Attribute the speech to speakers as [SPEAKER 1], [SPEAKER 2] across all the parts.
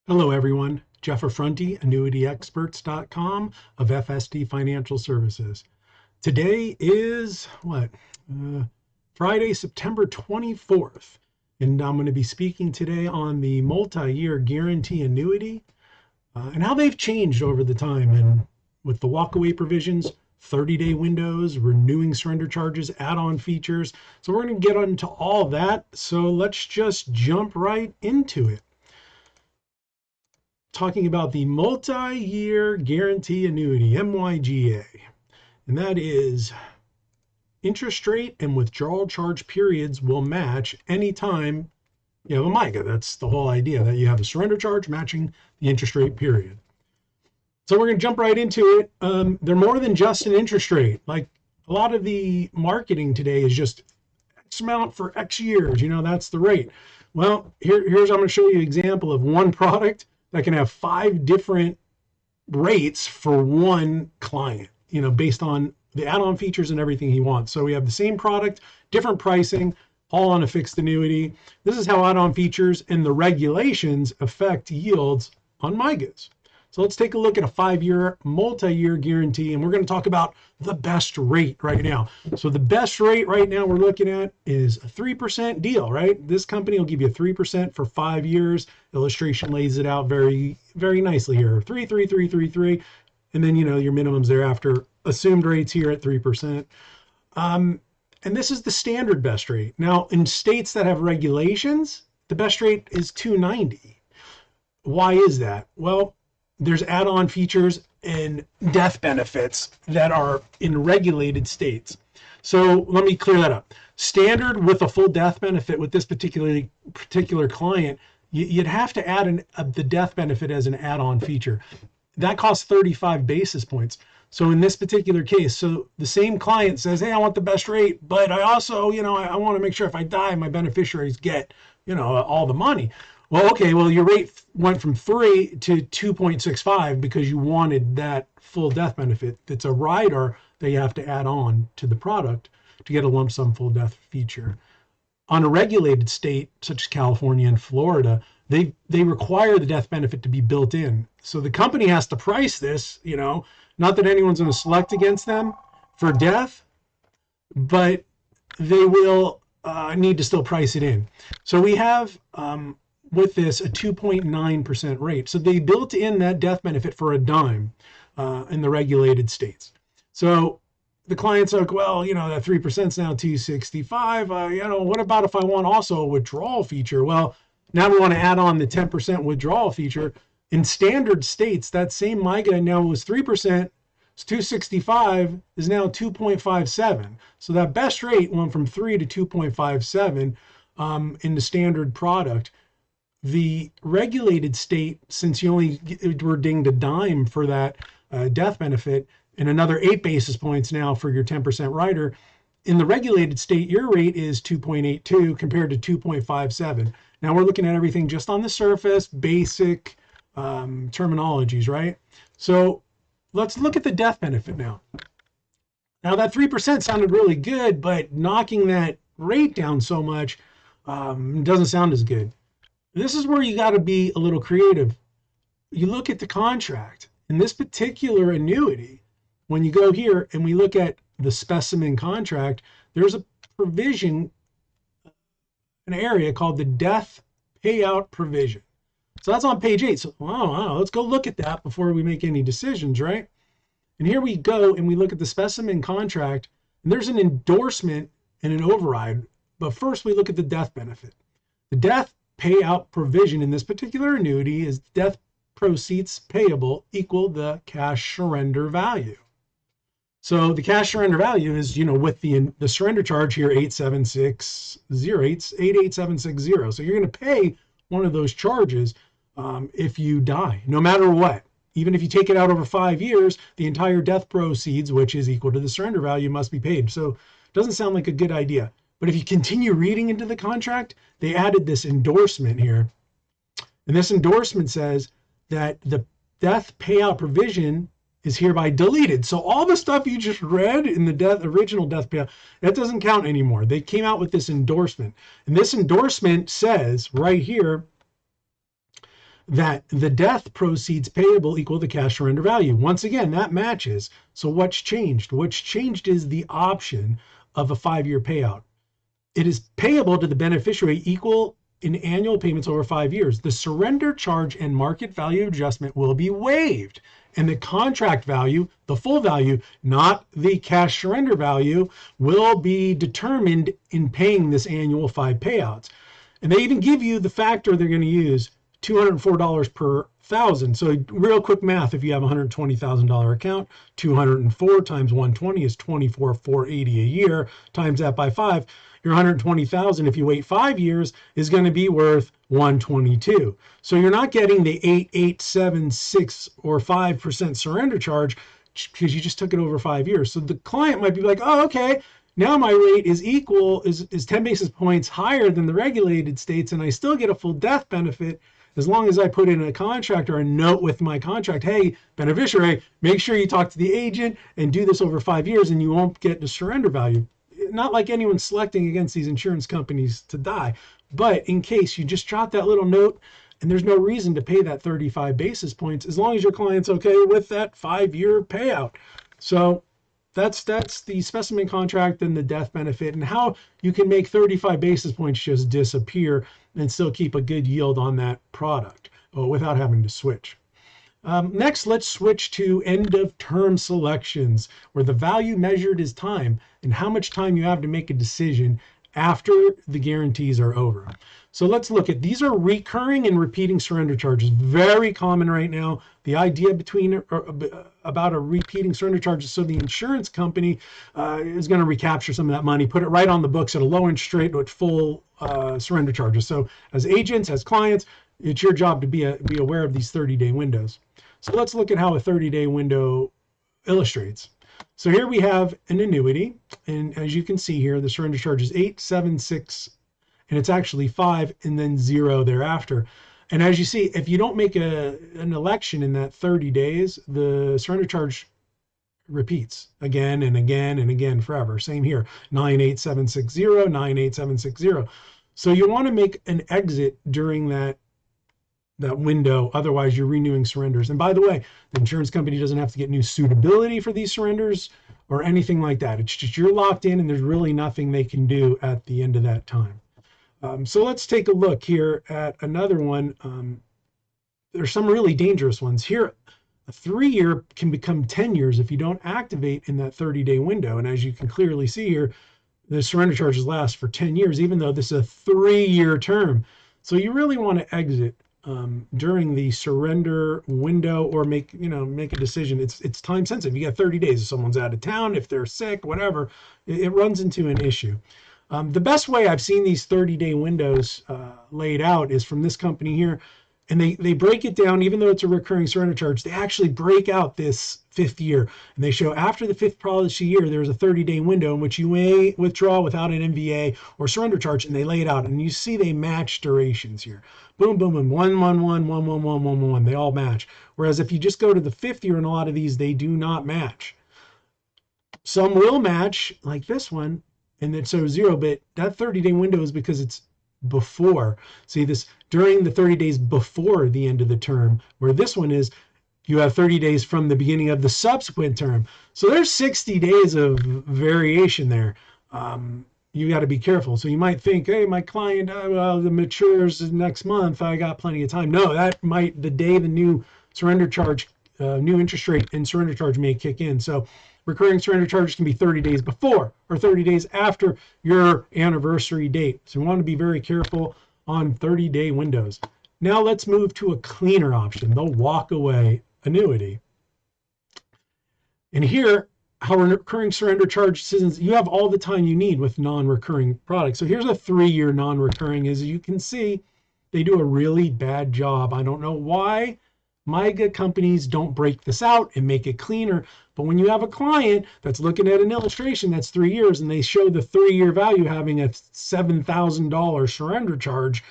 [SPEAKER 1] Hello, everyone. Jeff Affronti, annuityexperts.com of FSD Financial Services. Today is Friday, September 24th, and I'm going to be speaking today on the multi-year guarantee annuity and how they've changed over the time, and with the walkaway provisions, 30-day windows, renewing surrender charges, add-on features. So we're going to get into all that. So let's just jump right into it. Talking about the multi-year guarantee annuity, MYGA, and that is interest rate and withdrawal charge periods will match anytime you have a MYGA. That's the whole idea, that you have a surrender charge matching the interest rate period. So we're going to jump right into it. They're more than just an interest rate. Like a lot of the marketing today is just X amount for X years, that's the rate. Well, here's I'm going to show you an example of one product that can have 5 different rates for one client, based on the add-on features and everything he wants. So we have the same product, different pricing, all on a fixed annuity. This is how add-on features and the regulations affect yields on MYGAs. So let's take a look at a 5-year multi-year guarantee, and we're going to talk about the best rate right now. So the best rate right now we're looking at is a 3% deal, right? This company will give you 3% for 5 years. Illustration lays it out very, very nicely here. 3, 3, 3, 3, 3. And then, your minimums thereafter. Assumed rates here at 3%. And this is the standard best rate. Now, in states that have regulations, the best rate is 290. Why is that? Well, there's add-on features and death benefits that are in regulated states. So let me clear that up. Standard with a full death benefit with this particular client, you'd have to add the death benefit as an add-on feature. That costs 35 basis points. So in this particular case, so the same client says, hey, I want the best rate, but I also, I want to make sure if I die, my beneficiaries get, all the money. Well, okay, your rate went from 3 to 2.65 because you wanted that full death benefit. It's a rider that you have to add on to the product to get a lump sum full death feature. On a regulated state, such as California and Florida, they require the death benefit to be built in. So the company has to price this, not that anyone's going to select against them for death, but they will need to still price it in. So we have with this a 2.9% rate. So they built in that death benefit for a dime in the regulated states. So the client's like, well, that 3% is now 265. What about if I want also a withdrawal feature? Well, now we want to add on the 10% withdrawal feature. In standard states, that same MYGA now was 3%. It's 265 is now 2.57. So that best rate went from 3 to 2.57 in the standard product. The regulated state, since you only were dinged a dime for that death benefit and another 8 basis points now for your 10% rider, in the regulated state, your rate is 2.82 compared to 2.57. Now we're looking at everything just on the surface, basic terminologies, right? So let's look at the death benefit now. Now that 3% sounded really good, but knocking that rate down so much doesn't sound as good. This is where you got to be a little creative. You look at the contract. In this particular annuity, when you go here and we look at the specimen contract, there's a provision, an area called the death payout provision. So that's on page 8. So wow, let's go look at that before we make any decisions, right? And here we go and we look at the specimen contract, and there's an endorsement and an override. But first we look at the death benefit. The death payout provision in this particular annuity is death proceeds payable equal the cash surrender value. So the cash surrender value is, with the surrender charge here, 88760. So you're going to pay one of those charges if you die, no matter what. Even if you take it out over 5 years, the entire death proceeds, which is equal to the surrender value, must be paid. So it doesn't sound like a good idea. But if you continue reading into the contract, they added this endorsement here. And this endorsement says that the death payout provision is hereby deleted. So all the stuff you just read in the original death payout, that doesn't count anymore. They came out with this endorsement. And this endorsement says right here, that the death proceeds payable equal the cash surrender value. Once again, that matches. So what's changed? What's changed is the option of a 5-year payout. It is payable to the beneficiary equal in annual payments over 5 years. The surrender charge and market value adjustment will be waived, and the contract value, the full value, not the cash surrender value, will be determined in paying this annual 5 payouts. And they even give you the factor they're going to use, $204 per thousand. So real quick math, if you have a $120,000 account, 204 times 120 is 24,480 a year. Times that by 5, your 120,000, if you wait 5 years, is going to be worth 122. So you're not getting the 8,876 or 5% surrender charge because you just took it over 5 years. So the client might be like, oh, okay, now my rate is 10 basis points higher than the regulated states, and I still get a full death benefit as long as I put in a contract or a note with my contract, hey, beneficiary, make sure you talk to the agent and do this over 5 years and you won't get the surrender value. Not like anyone's selecting against these insurance companies to die, but in case you just jot that little note and there's no reason to pay that 35 basis points as long as your client's okay with that 5-year payout. So that's the specimen contract and the death benefit and how you can make 35 basis points just disappear and still keep a good yield on that product without having to switch. Next, let's switch to end of term selections, where the value measured is time and how much time you have to make a decision after the guarantees are over. So let's look at, these are recurring and repeating surrender charges. Very common right now. The idea about a repeating surrender charge is so the insurance company is going to recapture some of that money, put it right on the books at a low interest rate with full surrender charges. So as agents, as clients, it's your job to be aware of these 30-day windows. So let's look at how a 30-day window illustrates. So here we have an annuity, and as you can see here, the surrender charge is 876, and it's actually 5 and then 0 thereafter. And as you see, if you don't make an election in that 30 days, the surrender charge repeats again and again and again forever. Same here, 98760, 98760. So you want to make an exit during that window, otherwise you're renewing surrenders. And by the way, the insurance company doesn't have to get new suitability for these surrenders or anything like that. It's just you're locked in and there's really nothing they can do at the end of that time. So let's take a look here at another one. There's some really dangerous ones here. A 3-year can become 10 years if you don't activate in that 30-day window. And as you can clearly see here, the surrender charges last for 10 years, even though this is a 3-year term. So you really want to exit during the surrender window, or make a decision. It's time sensitive. You got 30 days. If someone's out of town, if they're sick, whatever, it runs into an issue. The best way I've seen these 30-day windows laid out is from this company here, and they break it down. Even though it's a recurring surrender charge, they actually break out this 5th year, and they show after the 5th policy year there's a 30-day window in which you may withdraw without an MVA or surrender charge, and they lay it out, and you see they match durations here. Boom, boom, boom, 1, 1, 1, 1, 1, 1, 1, 1, they all match. Whereas if you just go to the 5th year in a lot of these, they do not match. Some will match, like this one, and then so 0, but that 30-day window is because it's before. See this during the 30 days before the end of the term, where this one is you have 30 days from the beginning of the subsequent term. So there's 60 days of variation there. You got to be careful. So you might think, hey, my client, well, it matures next month. I got plenty of time. No, that might, the day the new surrender charge, new interest rate and surrender charge may kick in. So recurring surrender charges can be 30 days before or 30 days after your anniversary date. So you want to be very careful on 30-day windows. Now let's move to a cleaner option, the walk-away annuity. And here, how recurring surrender charge decisions, you have all the time you need with non-recurring products. So here's a 3-year non-recurring. As you can see, they do a really bad job. I don't know why MYGA companies don't break this out and make it cleaner. But when you have a client that's looking at an illustration that's 3 years and they show the 3-year value having a $7,000 surrender charge,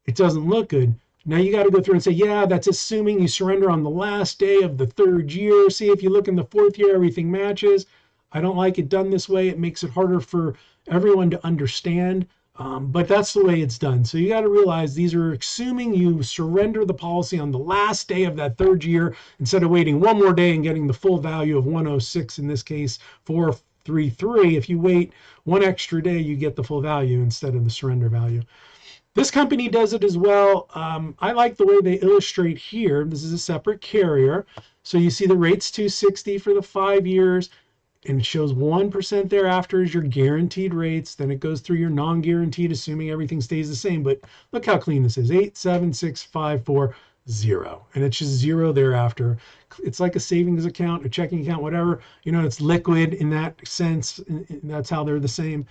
[SPEAKER 1] it doesn't look good. Now you got to go through and say, yeah, that's assuming you surrender on the last day of the 3rd year. See, if you look in the 4th year, everything matches. I don't like it done this way. It makes it harder for everyone to understand. But that's the way it's done. So you got to realize these are assuming you surrender the policy on the last day of that third year instead of waiting one more day and getting the full value of 106, in this case 433. If you wait one extra day, you get the full value instead of the surrender value. This company does it as well. I like the way they illustrate here. This is a separate carrier. So you see the rate's 260 for the 5 years, and it shows 1% thereafter is your guaranteed rates. Then it goes through your non-guaranteed, assuming everything stays the same. But look how clean this is, 87654. 0, and it's just 0 thereafter. It's like a savings account, a checking account, whatever. You know, it's liquid in that sense. That's how they're the same.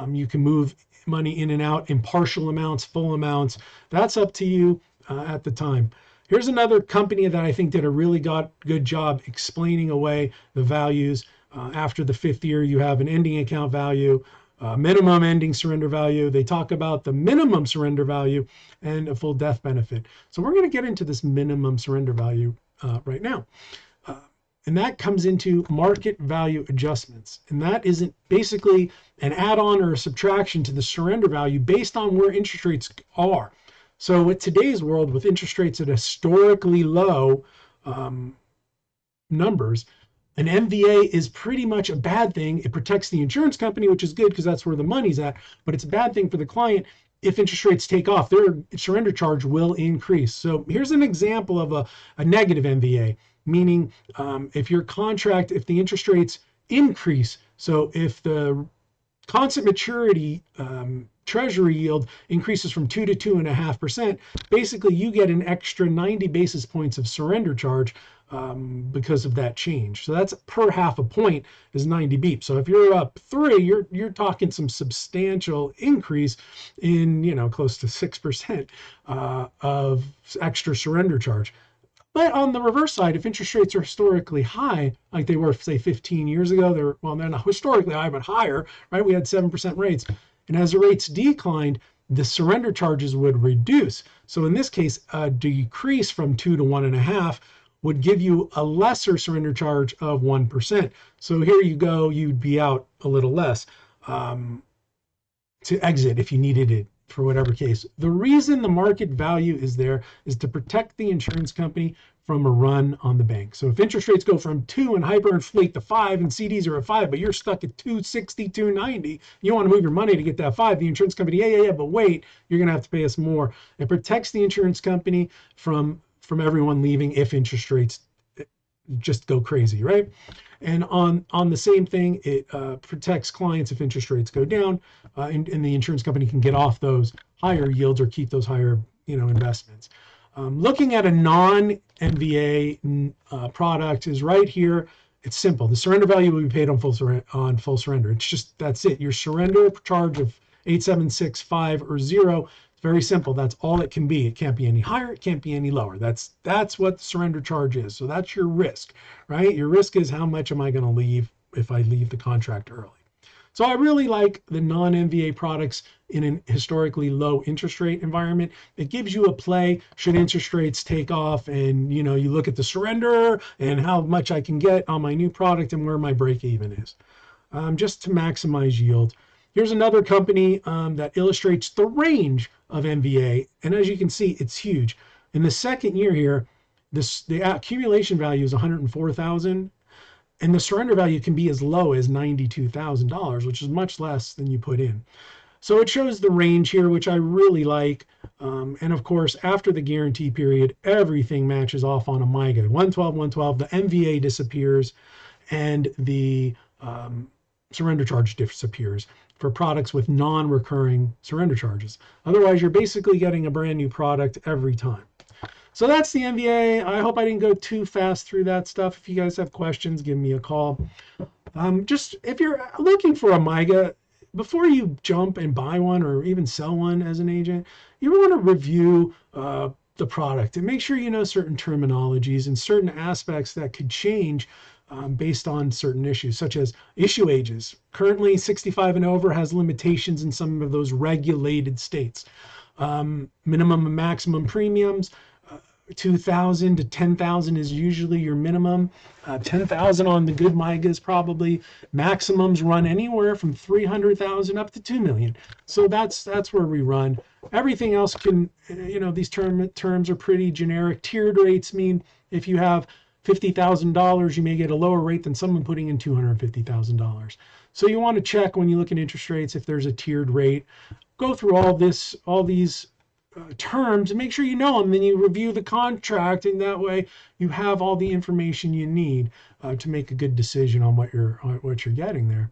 [SPEAKER 1] You can move money in and out in partial amounts, full amounts. That's up to you at the time. Here's another company that I think did a really good job explaining away the values. After the 5th year, you have an ending account value, minimum ending surrender value. They talk about the minimum surrender value and a full death benefit. So we're going to get into this minimum surrender value right now. And that comes into market value adjustments. And that isn't basically an add-on or a subtraction to the surrender value based on where interest rates are. So with today's world, with interest rates at historically low numbers, an MVA is pretty much a bad thing. It protects the insurance company, which is good because that's where the money's at, but it's a bad thing for the client. If interest rates take off, their surrender charge will increase. So here's an example of a negative MVA, meaning if your contract, if the interest rates increase, so if the constant maturity treasury yield increases from 2 to 2.5%, basically you get an extra 90 basis points of surrender charge because of that change. So that's per half a point is 90 beeps. So if you're up 3, you're talking some substantial increase in, you know, close to 6% of extra surrender charge. But on the reverse side, if interest rates are historically high, like they were, say, 15 years ago, they're not historically high, but higher, right? We had 7% rates. And as the rates declined, the surrender charges would reduce. So in this case, a decrease from 2 to 1.5 would give you a lesser surrender charge of 1%. So here you go, you'd be out a little less to exit if you needed it for whatever case. The reason the market value is there is to protect the insurance company from a run on the bank. So if interest rates go from 2 and hyperinflate to 5 and CDs are at 5, but you're stuck at 260, 290, you want to move your money to get that 5, the insurance company, yeah, but wait, you're going to have to pay us more. It protects the insurance company from everyone leaving if interest rates just go crazy, right? And on the same thing, it protects clients if interest rates go down, and the insurance company can get off those higher yields or keep those higher, investments. Looking at a non-MVA product is right here. It's simple. The surrender value will be paid on full surrender. It's just, that's it. Your surrender charge of 876.5 or 0. Very simple. That's all it can be. It can't be any higher. It can't be any lower. That's what the surrender charge is. So that's your risk, right? Your risk is how much am I going to leave if I leave the contract early. So I really like the non-MVA products in an historically low interest rate environment. It gives you a play should interest rates take off, and you look at the surrender and how much I can get on my new product and where my break even is, just to maximize yield. Here's another company that illustrates the range of MVA, and as you can see, it's huge. In the second year here, the accumulation value is $104,000, and the surrender value can be as low as $92,000, which is much less than you put in. So it shows the range here, which I really like. And of course, after the guarantee period, everything matches off on a MYGA. 112, 112, the MVA disappears, and the surrender charge disappears for products with non-recurring surrender charges. Otherwise, you're basically getting a brand new product every time. So that's the MVA. I hope I didn't go too fast through that stuff. If you guys have questions, give me a call. Just if you're looking for a MYGA, before you jump and buy one or even sell one as an agent, you want to review the product and make sure you know certain terminologies and certain aspects that could change based on certain issues, such as issue ages. Currently, 65 and over has limitations in some of those regulated states. Minimum and maximum premiums. 2,000 to 10,000 is usually your minimum. 10,000 on the good MYGAs probably. Maximums run anywhere from 300,000 up to 2 million. So that's where we run. Everything else can, these terms are pretty generic. Tiered rates mean if you have $50,000, you may get a lower rate than someone putting in $250,000. So you want to check when you look at interest rates if there's a tiered rate. Go through all these terms and make sure you know them. Then you review the contract, and that way you have all the information you need to make a good decision on what you're getting there.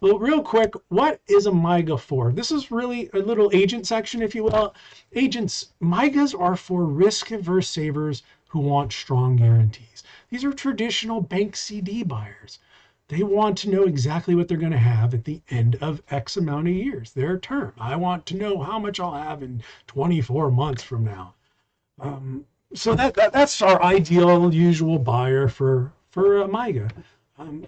[SPEAKER 1] Well, real quick, what is a MYGA for? This is really a little agent section, if you will. MYGAs are for risk-averse savers who want strong guarantees. These are traditional bank CD buyers. They want to know exactly what they're going to have at the end of X amount of years, their term. I want to know how much I'll have in 24 months from now. So that's our ideal, usual buyer for a MYGA.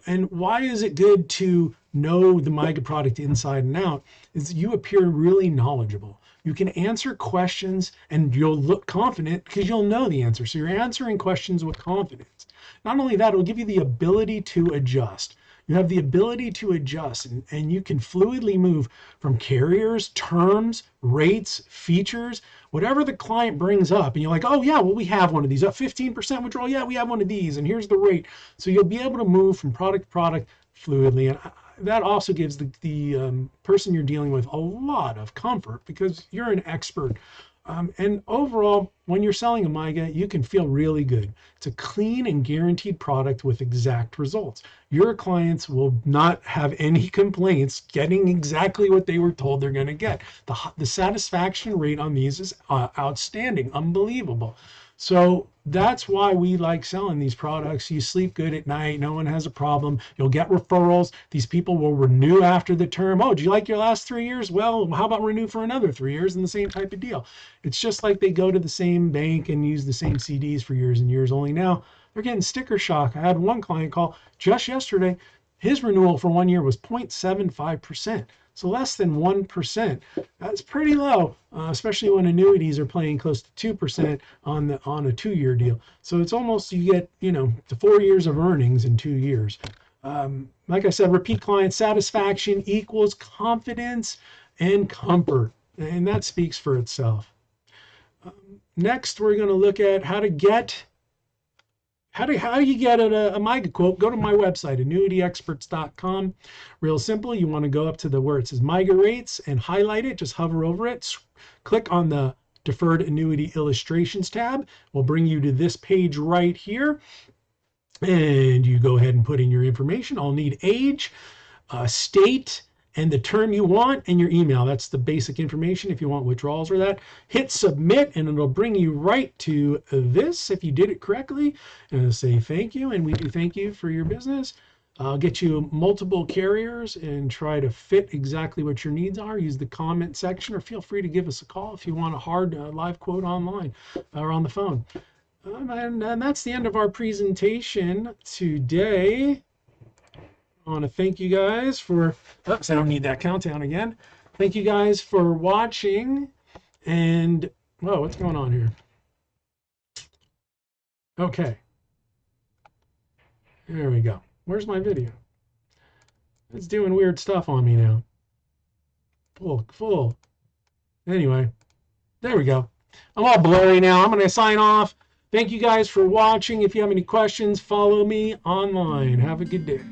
[SPEAKER 1] And why is it good to know the MYGA product inside and out? Is you appear really knowledgeable. You can answer questions and you'll look confident because you'll know the answer. So you're answering questions with confidence. Not only that, it'll give you the ability to adjust. You have the ability to adjust, and you can fluidly move from carriers, terms, rates, features, whatever the client brings up. And you're like, oh yeah, well, we have one of these. 15% withdrawal, yeah, we have one of these, and here's the rate. So you'll be able to move from product to product fluidly. And that also gives the person you're dealing with a lot of comfort because you're an expert. And overall, when you're selling a MYGA, you can feel really good. It's a clean and guaranteed product with exact results. Your clients will not have any complaints getting exactly what they were told they're going to get. The satisfaction rate on these is outstanding, unbelievable. So that's why we like selling these products. You sleep good at night. No one has a problem. You'll get referrals. These people will renew after the term. Oh, do you like your last 3 years? Well, how about renew for another 3 years and the same type of deal? It's just like they go to the same bank and use the same CDs for years and years, only now they're getting sticker shock. I had one client call just yesterday. His renewal for 1 year was 0.75%. So less than 1%. That's pretty low, especially when annuities are playing close to 2% on a 2-year deal. So it's almost, you get, the 4 years of earnings in 2 years. Like I said, repeat client satisfaction equals confidence and comfort, and that speaks for itself. Next, we're going to look at how you get a MYGA quote. Go to my website, annuityexperts.com. Real simple. You want to go up to where it says MYGA rates and highlight it. Just hover over it. Click on the Deferred Annuity Illustrations tab. Will bring you to this page right here. And you go ahead and put in your information. I'll need age, state, and the term you want, and your email. That's the basic information if you want withdrawals or that. Hit submit, and it'll bring you right to this if you did it correctly. And it'll say thank you, and we do thank you for your business. I'll get you multiple carriers and try to fit exactly what your needs are. Use the comment section, or feel free to give us a call if you want a hard live quote online or on the phone. And that's the end of our presentation today. I want to thank you guys for, oops, I don't need that countdown again. Thank you guys for watching. And, whoa, what's going on here? Okay. There we go. Where's my video? It's doing weird stuff on me now. Full. Anyway, there we go. I'm all blurry now. I'm going to sign off. Thank you guys for watching. If you have any questions, follow me online. Have a good day.